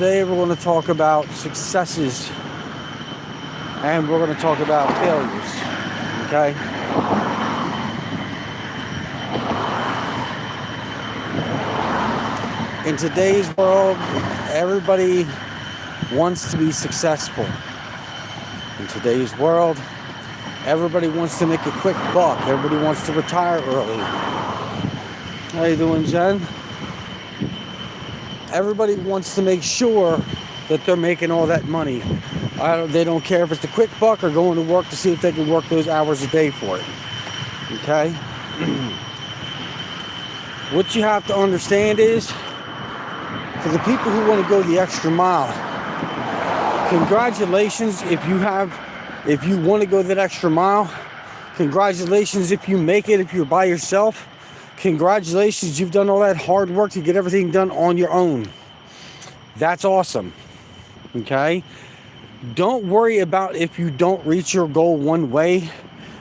today we're going to talk about successes and we're going to talk about failures. Okay? In today's world, everybody wants to be successful. In today's world, everybody wants to make a quick buck. Everybody wants to retire early. How you doing, Jen? Everybody wants to make sure that they're making all that money. They don't care if it's a quick buck or going to work to see if they can work those hours a day for it. Okay? What you have to understand is, for the people who want to go the extra mile, congratulations if you want to go that extra mile. Congratulations if you make it, if you're by yourself. Congratulations, you've done all that hard work to get everything done on your own. That's awesome. Okay? Don't worry about if you don't reach your goal one way.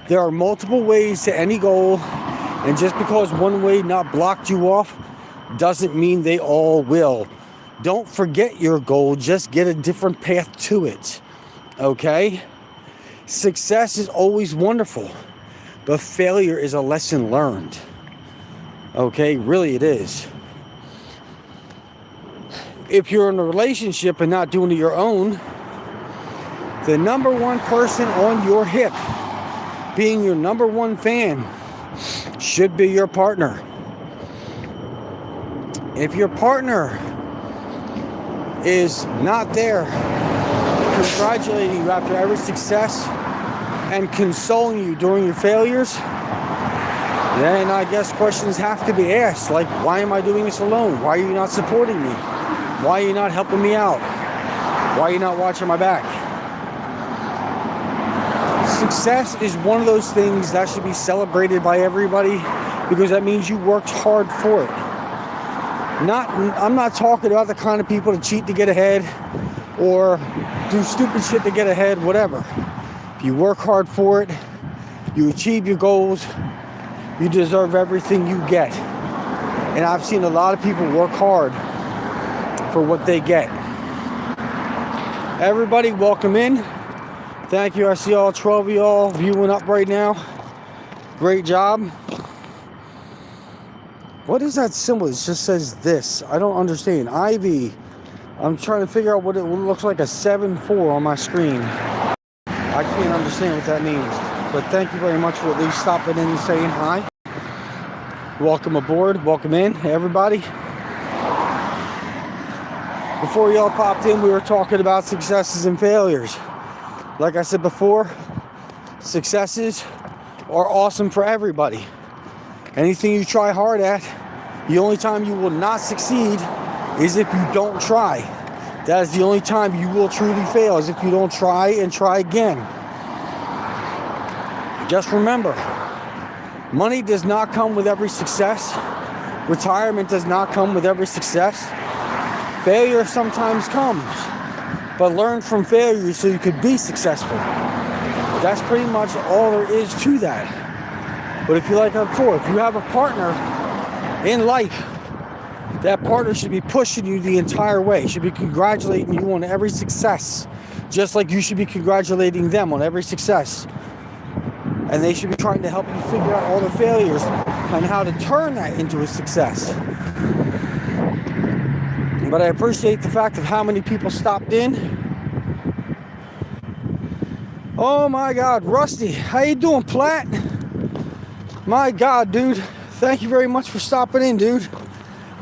There are multiple ways to any goal, and just because one way not blocked you off doesn't mean they all will. Don't forget your goal, just get a different path to it. Okay? Success is always wonderful, but failure is a lesson learned. Okay, really it is. If you're in a relationship and not doing it your own, the number one person on your hip, being your number one fan, should be your partner. If your partner is not there congratulating you after every success and consoling you during your failures, then I guess questions have to be asked, like, why am I doing this alone? Why are you not supporting me? Why are you not helping me out? Why are you not watching my back? Success is one of those things that should be celebrated by everybody, because that means you worked hard for it. I'm not talking about the kind of people that cheat to get ahead or do stupid shit to get ahead, whatever. If you work hard for it, you achieve your goals, you deserve everything you get. And I've seen a lot of people work hard for what they get. Everybody, welcome in. Thank you. I see all 12 of y'all viewing up right now. Great job. What is that symbol? It just says this. I don't understand. Ivy. I'm trying to figure out what it looks like, a 7-4 on my screen. I can't understand what that means. But thank you very much for at least stopping in and saying hi. Welcome aboard. Welcome in, everybody. Before y'all popped in, we were talking about successes and failures. Like I said before, successes are awesome for everybody. Anything you try hard at, the only time you will not succeed is if you don't try. That is the only time you will truly fail, is if you don't try and try again. Just remember, money does not come with every success. Retirement does not come with every success. Failure sometimes comes, but learn from failure so you could be successful. That's pretty much all there is to that. But if you like before, if you have a partner in life, that partner should be pushing you the entire way, should be congratulating you on every success, just like you should be congratulating them on every success. And they should be trying to help you figure out all the failures and how to turn that into a success. But I appreciate the fact of how many people stopped in. Oh my God, Rusty, how you doing, Platt? My God, dude, thank you very much for stopping in, dude.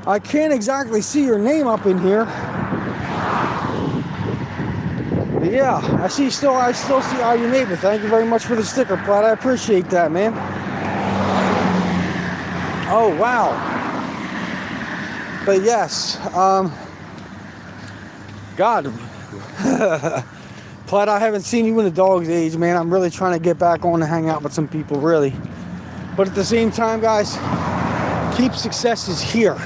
I can't exactly see your name up in here. But yeah, I still see your neighbor. Thank you very much for the sticker, Platt. I appreciate that, man. Oh wow. But yes, God, Platt, I haven't seen you in a dog's age, man. I'm really trying to get back on and hang out with some people, really. But at the same time, guys, keep successes here.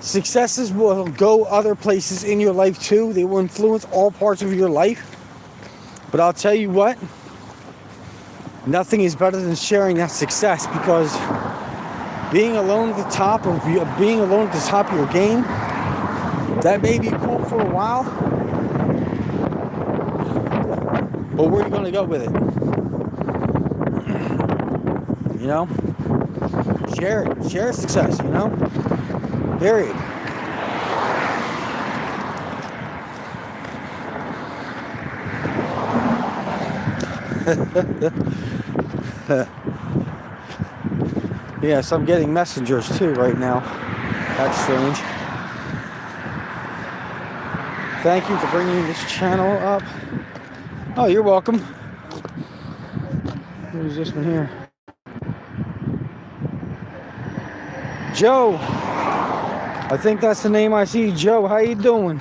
Successes will go other places in your life too. They will influence all parts of your life. But I'll tell you what, nothing is better than sharing that success, because being alone at the top of your game, That may be cool for a while, but where are you going to go with it? You know? Share it. Share success, you know? Period. Yes, I'm getting messengers too right now. That's strange. Thank you for bringing this channel up. Oh, you're welcome. Who's this one here? Joe. I think that's the name I see. Joe, how you doing?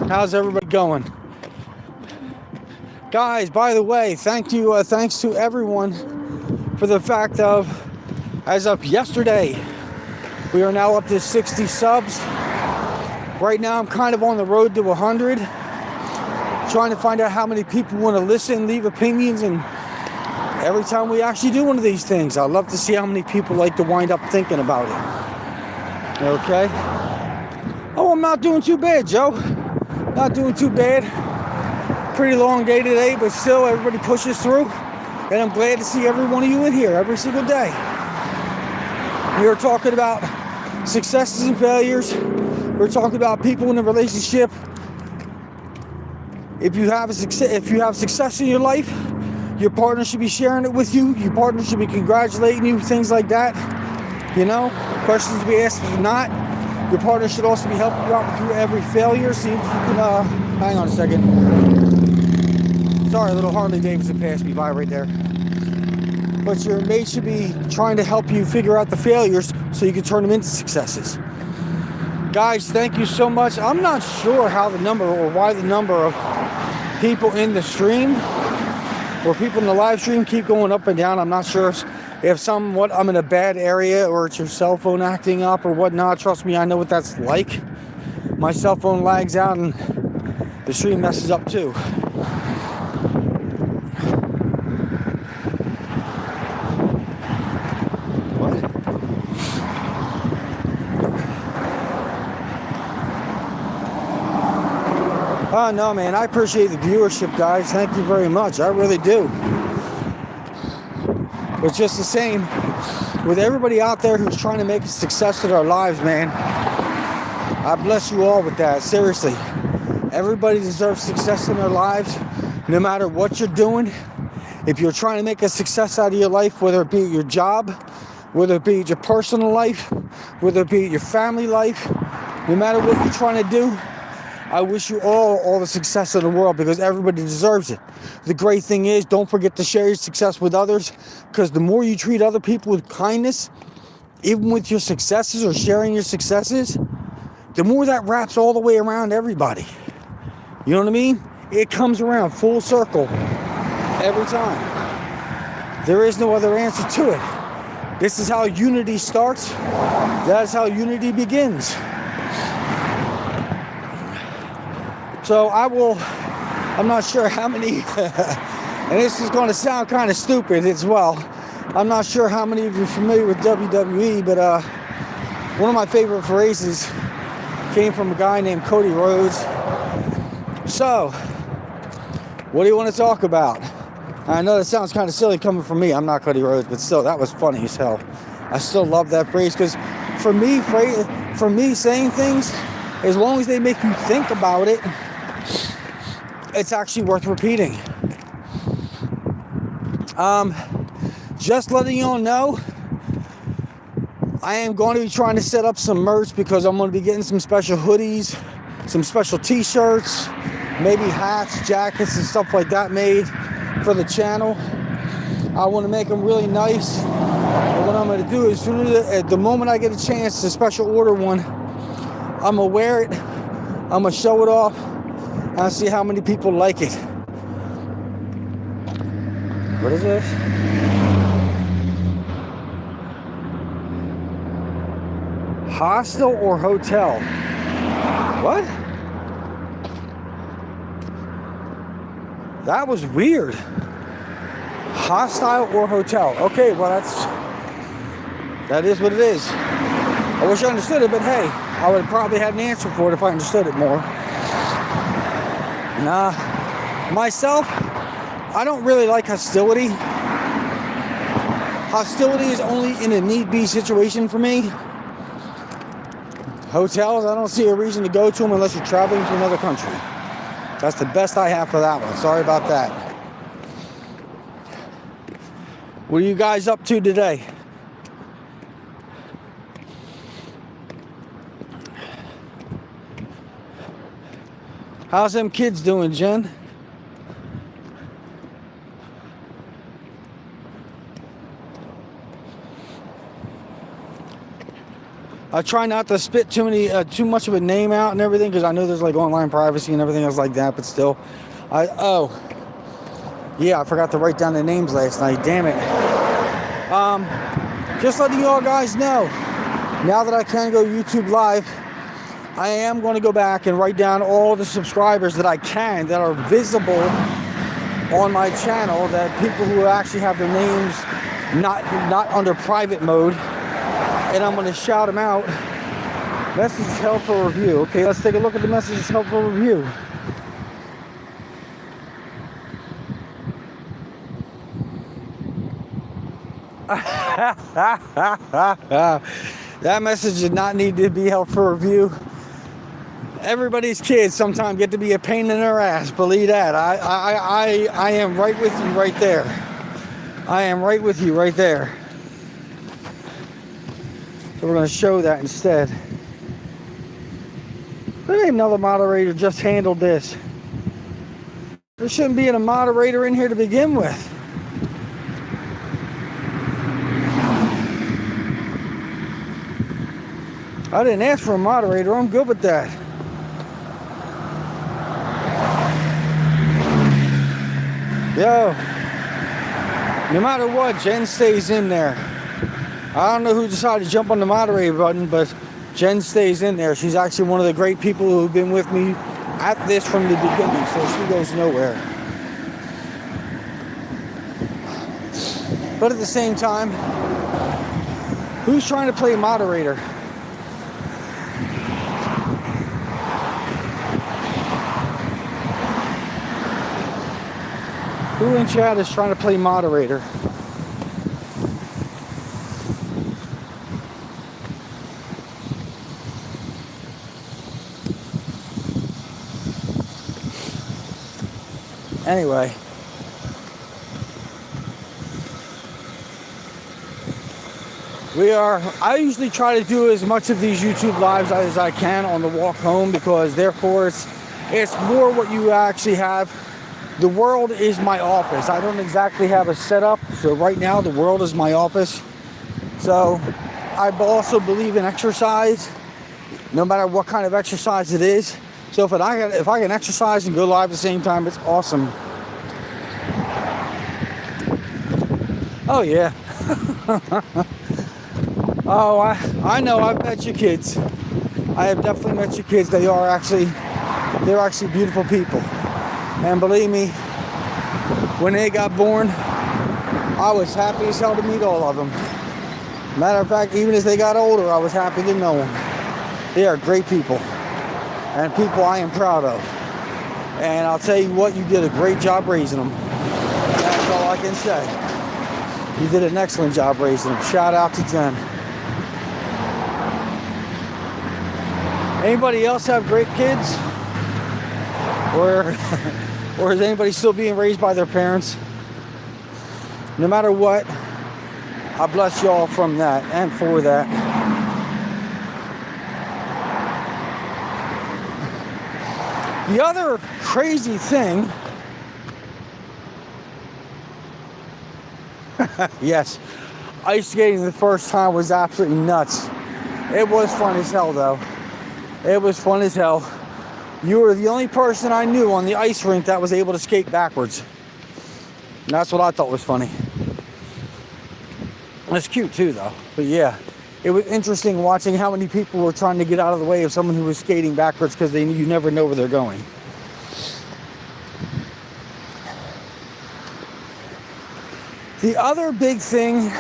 How's everybody going? Guys, by the way, thanks to everyone for the fact of, as of yesterday, we are now up to 60 subs. Right now, I'm kind of on the road to 100, trying to find out how many people want to listen, leave opinions, and every time we actually do one of these things, I'd love to see how many people like to wind up thinking about it. Okay? Oh, I'm not doing too bad, Joe. Not doing too bad. Pretty long day today, but still everybody pushes through. And I'm glad to see every one of you in here every single day. We are talking about successes and failures. We're talking about people in a relationship. If you have success in your life, your partner should be sharing it with you. Your partner should be congratulating you, things like that. You know, questions to be asked if not. Your partner should also be helping you out through every failure. See if you can, hang on a second. Sorry, a little Harley Davidson passed me by right there. But your mate should be trying to help you figure out the failures so you can turn them into successes. Guys, thank you so much. I'm not sure how the number or why the number of people in the stream or people in the live stream keep going up and down. I'm not sure if I'm in a bad area or it's your cell phone acting up or whatnot. Trust me, I know what that's like. My cell phone lags out and the stream messes up too. Oh, no, man, I appreciate the viewership, guys. Thank you very much. I really do. It's just the same with everybody out there who's trying to make a success of their lives, man. I bless you all with that. Seriously. Everybody deserves success in their lives, no matter what you're doing. If you're trying to make a success out of your life, whether it be your job, whether it be your personal life, whether it be your family life, no matter what you're trying to do, I wish you all the success in the world because everybody deserves it. The great thing is, don't forget to share your success with others because the more you treat other people with kindness, even with your successes or sharing your successes, the more that wraps all the way around everybody. You know what I mean? It comes around full circle every time. There is no other answer to it. This is how unity starts. That is how unity begins. So I'm not sure how many, and this is going to sound kind of stupid as well. I'm not sure how many of you are familiar with WWE, but one of my favorite phrases came from a guy named Cody Rhodes. So, what do you want to talk about? I know that sounds kind of silly coming from me. I'm not Cody Rhodes, but still, that was funny as hell. I still love that phrase because for me, saying things, as long as they make you think about it, it's actually worth repeating. Just letting you all know, I am going to be trying to set up some merch because I'm going to be getting some special hoodies, some special t-shirts, maybe hats, jackets, and stuff like that made for the channel. I want to make them really nice. And what I'm going to do is, at the moment I get a chance to special order one, I'm going to wear it, I'm going to show it off, and I'll see how many people like it. What is this? Hostel or hotel? What? That was weird. Hostile or hotel? Okay, well that is what it is. I wish I understood it, but hey, I would have probably had an answer for it if I understood it more. Myself, I don't really like hostility. Hostility is only in a need-be situation for me. Hotels, I don't see a reason to go to them unless you're traveling to another country. That's the best I have for that one. Sorry about that. What are you guys up to today? How's them kids doing, Jen? I try not to spit too much of a name out and everything, because I know there's like online privacy and everything else like that. But still, yeah, I forgot to write down the names last night. Damn it. Just letting you all guys know, now that I can go YouTube Live, I am going to go back and write down all the subscribers that I can that are visible on my channel, that people who actually have their names not under private mode. And I'm going to shout them out. Message held for review. Okay, let's take a look at the messages held for review. That message did not need to be held for review. Everybody's kids sometimes get to be a pain in their ass. Believe that. I am right with you right there. I am right with you right there. So we're going to show that instead. There ain't another moderator just handled this. There shouldn't be a moderator in here to begin with. I didn't ask for a moderator. I'm good with that. Yo, no matter what, Jen stays in there. I don't know who decided to jump on the moderator button, but Jen stays in there. She's actually one of the great people who've been with me at this from the beginning, so she goes nowhere. But at the same time, who's trying to play moderator? Who in chat is trying to play moderator? Anyway, I usually try to do as much of these YouTube lives as I can on the walk home, because therefore it's more what you actually have. The world is my office. I don't exactly have a setup, so right now the world is my office. So I also believe in exercise, no matter what kind of exercise it is. So if I can exercise and go live at the same time, it's awesome. Oh yeah. Oh, I know. I've met your kids. I have definitely met your kids. They're actually beautiful people. And believe me, when they got born, I was happy as hell to meet all of them. Matter of fact, even as they got older, I was happy to know them. They are great people, and people I am proud of. And I'll tell you what, you did a great job raising them. That's all I can say. You did an excellent job raising them. Shout out to Jen. Anybody else have great kids? Or is anybody still being raised by their parents? No matter what, I bless y'all from that and for that. The other crazy thing, yes, ice skating the first time was absolutely nuts. It was fun as hell though. It was fun as hell. You were the only person I knew on the ice rink that was able to skate backwards. And that's what I thought was funny. It's cute too though. But yeah, it was interesting watching how many people were trying to get out of the way of someone who was skating backwards, because you never know where they're going. The other big thing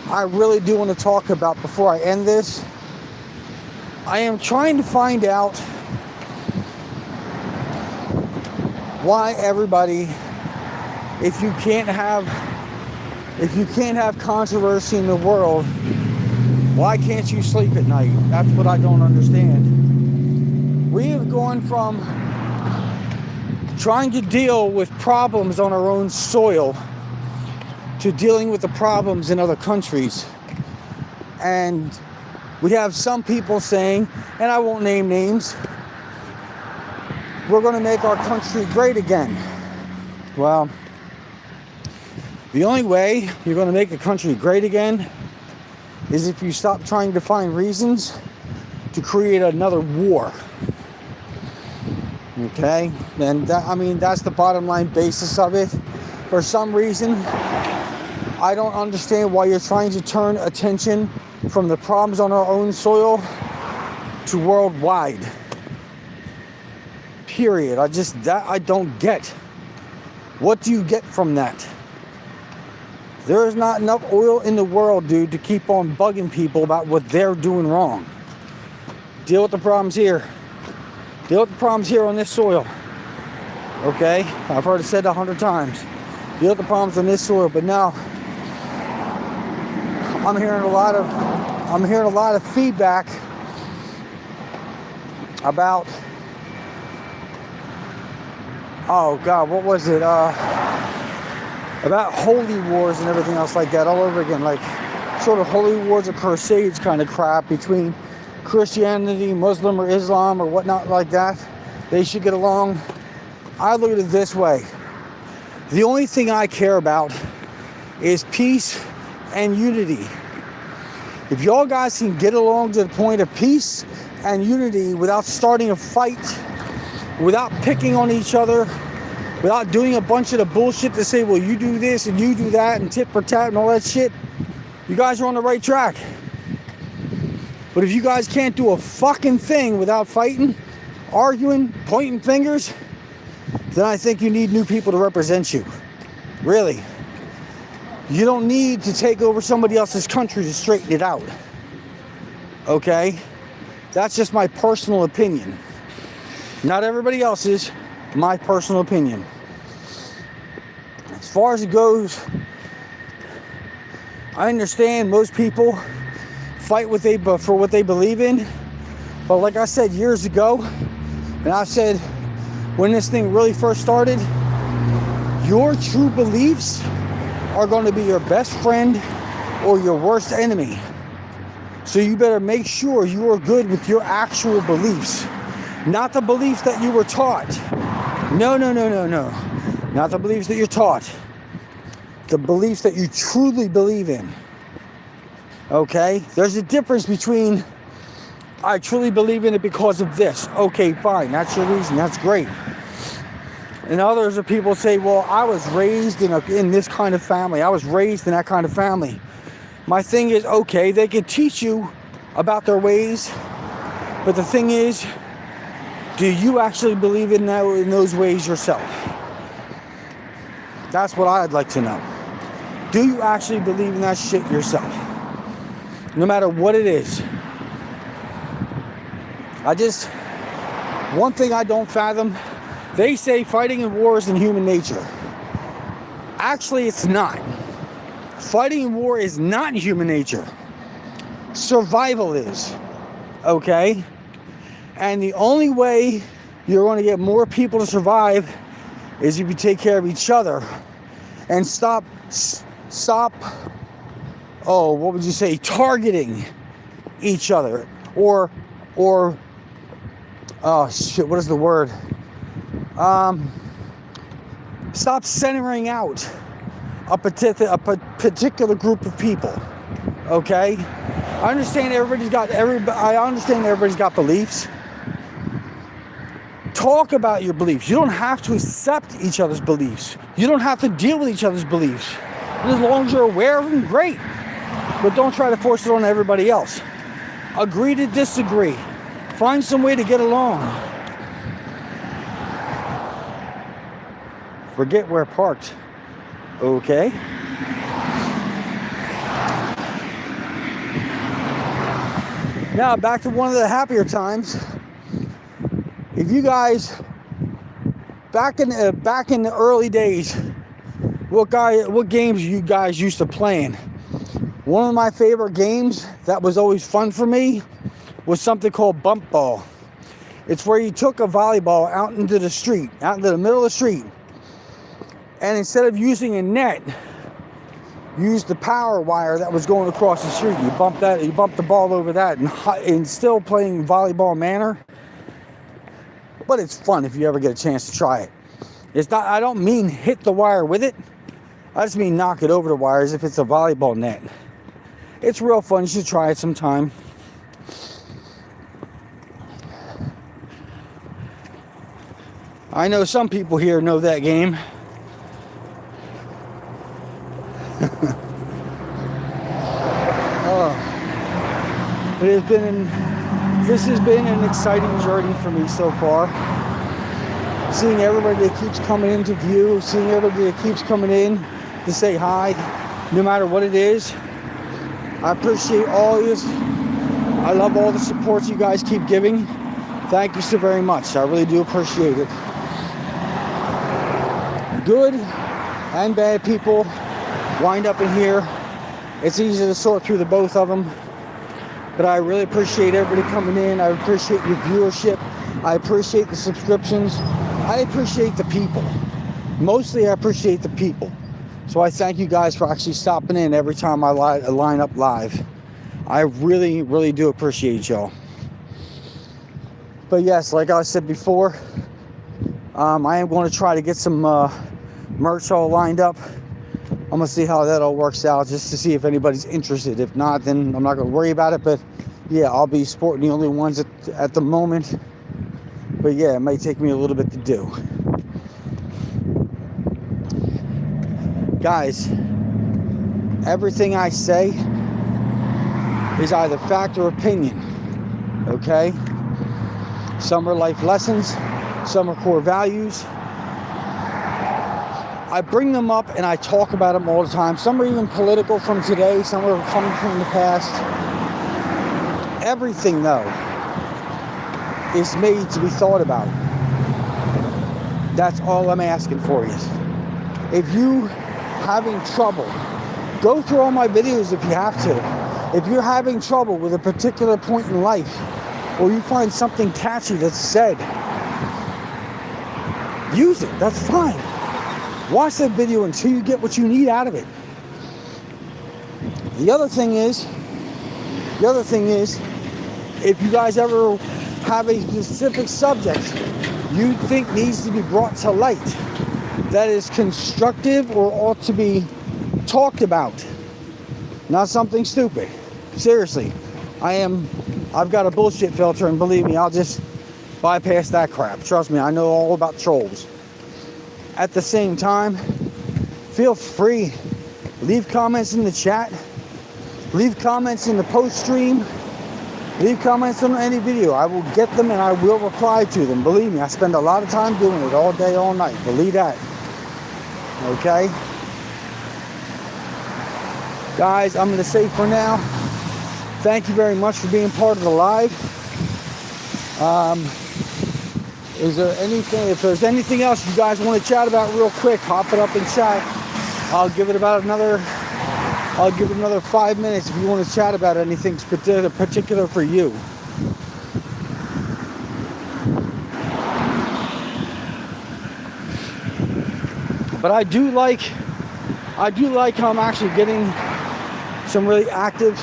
I really do want to talk about before I end this I am trying to find out why everybody, if you can't have controversy in the world, why can't you sleep at night? That's what I don't understand. We have gone from trying to deal with problems on our own soil to dealing with the problems in other countries. And we have some people saying, and I won't name names, we're going to make our country great again. Well, the only way you're going to make a country great again is if you stop trying to find reasons to create another war. Okay? And that's the bottom line basis of it. For some reason, I don't understand why you're trying to turn attention from the problems on our own soil to worldwide. Period. I don't get. What do you get from that? There is not enough oil in the world, dude, to keep on bugging people about what they're doing wrong. Deal with the problems here. Deal with the problems here on this soil. Okay? I've heard it said 100 times. Deal with the problems on this soil. But now, I'm hearing a lot of feedback about, oh God, what was it? About holy wars and everything else like that all over again, like sort of holy wars or crusades kind of crap between Christianity, Muslim or Islam or whatnot like that. They should get along. I look at it this way. The only thing I care about is peace and unity. If y'all guys can get along to the point of peace and unity without starting a fight, without picking on each other, without doing a bunch of the bullshit to say, well, you do this and you do that and tit for tat and all that shit, you guys are on the right track. But if you guys can't do a fucking thing without fighting, arguing, pointing fingers, then I think you need new people to represent you. Really. You don't need to take over somebody else's country to straighten it out. Okay? That's just my personal opinion. Not everybody else's. My personal opinion. As far as it goes, I understand most people fight for what they believe in. But like I said years ago, and I said when this thing really first started, your true beliefs are going to be your best friend or your worst enemy. So you better make sure you are good with your actual beliefs. Not the beliefs that you were taught. No. Not the beliefs that you're taught. The beliefs that you truly believe in. Okay? There's a difference between, I truly believe in it because of this. Okay, fine. That's your reason. That's great. And others are people say, well, I was raised in this kind of family. I was raised in that kind of family. My thing is, okay, they can teach you about their ways. But the thing is, do you actually believe in those ways yourself? That's what I'd like to know. Do you actually believe in that shit yourself? No matter what it is. One thing I don't fathom, they say fighting in war is in human nature. Actually, it's not. Fighting in war is not in human nature. Survival is. Okay? And the only way you're going to get more people to survive is if you take care of each other and stop, targeting each other or oh shit, what is the word? Stop centering out a particular group of people. Okay? I understand everybody's got beliefs. Talk about your beliefs. You don't have to accept each other's beliefs. You don't have to deal with each other's beliefs. And as long as you're aware of them, great. But don't try to force it on everybody else. Agree to disagree. Find some way to get along. Forget where parked. Okay. Now back to one of the happier times. If you guys back in the early days, what games you guys used to playing? One of my favorite games that was always fun for me was something called bump ball. It's where you took a volleyball out into the street, out into the middle of the street, and instead of using a net, you used the power wire that was going across the street. You bump the ball over that, and still playing volleyball manner. But it's fun if you ever get a chance to try it. It's not. I don't mean hit the wire with it. I just mean knock it over the wires if it's a volleyball net. It's real fun. You should try it sometime. I know some people here know that game. This has been an exciting journey for me so far. Seeing everybody that keeps coming into view, seeing everybody that keeps coming in to say hi, no matter what it is. I appreciate all of you. I love all the support you guys keep giving. Thank you so very much. I really do appreciate it. Good and bad people wind up in here. It's easy to sort through the both of them. But I really appreciate everybody coming in. I appreciate your viewership. I appreciate the subscriptions. I appreciate the people. Mostly I appreciate the people. So I thank you guys for actually stopping in every time I line up live. I really, really do appreciate y'all. But yes, like I said before, I am going to try to get some merch all lined up. I'm going to see how that all works out, just to see if anybody's interested. If not, then I'm not going to worry about it. But yeah, I'll be sporting the only ones at the moment. But yeah, it might take me a little bit to do. Guys, everything I say is either fact or opinion, okay? Some are life lessons, some are core values. I bring them up and I talk about them all the time. Some are even political from today, some are coming from the past. Everything, though, is made to be thought about. That's all I'm asking for you. If you having trouble, go through all my videos if you have to. If you're having trouble with a particular point in life, or you find something catchy that's said, use it. That's fine. Watch that video until you get what you need out of it. The other thing is, if you guys ever have a specific subject you think needs to be brought to light, that is constructive or ought to be talked about, not something stupid. Seriously, I've got a bullshit filter, and believe me, I'll just bypass that crap. Trust me, I know all about trolls. At the same time, feel free, leave comments in the chat, leave comments in the post stream, leave comments on any video. I will get them and I will reply to them. Believe me, I spend a lot of time doing it, all day, all night. Believe that. Okay? Guys, I'm going to say for now, thank you very much for being part of the live. Is there anything, if there's anything else you guys want to chat about real quick, hop it up in chat. I'll give it another 5 minutes if you want to chat about anything particular for you. But I do like how I'm actually getting some really active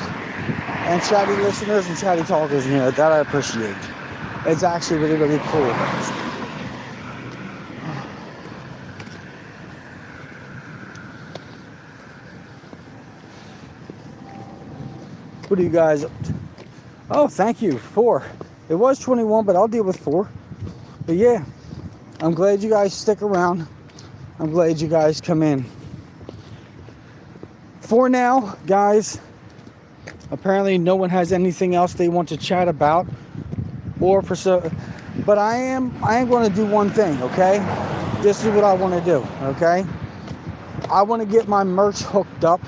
and chatty listeners and chatty talkers in here. That I appreciate. It's actually really, really cool. What are you guys up to? Oh, thank you. 4. It was 21, but I'll deal with 4. But yeah, I'm glad you guys stick around. I'm glad you guys come in. For now, guys, apparently no one has anything else they want to chat about. But I am going to do one thing, okay? This is what I want to do, okay? I want to get my merch hooked up.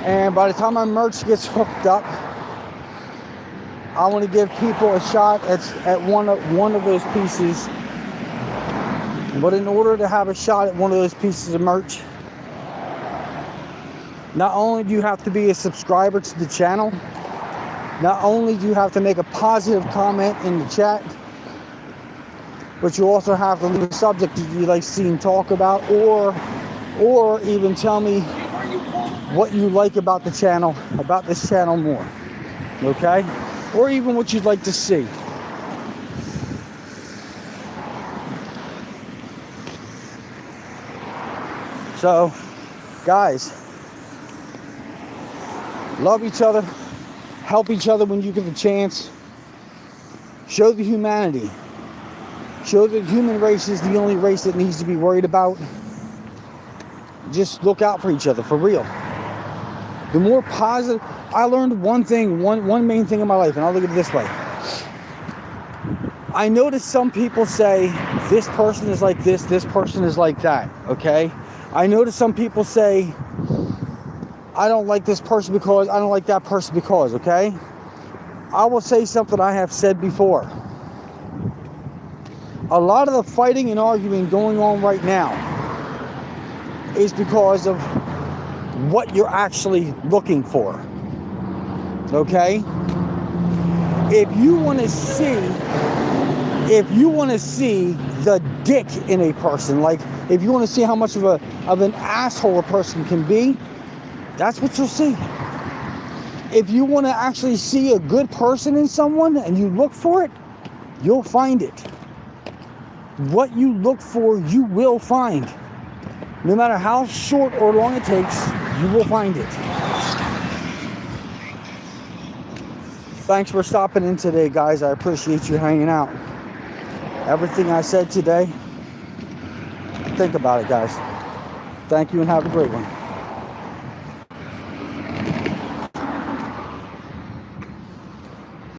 And by the time my merch gets hooked up, I want to give people a shot at one of those pieces. But in order to have a shot at one of those pieces of merch, not only do you have to be a subscriber to the channel, not only do you have to make a positive comment in the chat, but you also have to leave a subject that you like seeing talk about, or even tell me what you like about the channel, about this channel more, okay? Or even what you'd like to see. So, guys, love each other, help each other when you get the chance, show the humanity, show that the human race is the only race that needs to be worried about. Just look out for each other, for real. The more positive, I learned one thing, one main thing in my life, and I'll look at it this way. I noticed some people say, this person is like this person is like that, okay? I noticed some people say, I don't like this person because, I don't like that person because, okay? I will say something I have said before. A lot of the fighting and arguing going on right now is because of what you're actually looking for, okay? If you want to see the dick in a person, like if you want to see how much of an asshole a person can be, that's what you'll see. If you want to actually see a good person in someone and you look for it, you'll find it. What you look for, you will find. No matter how short or long it takes, you will find it. Thanks for stopping in today, guys. I appreciate you hanging out. Everything I said today, think about it, guys. Thank you and have a great one.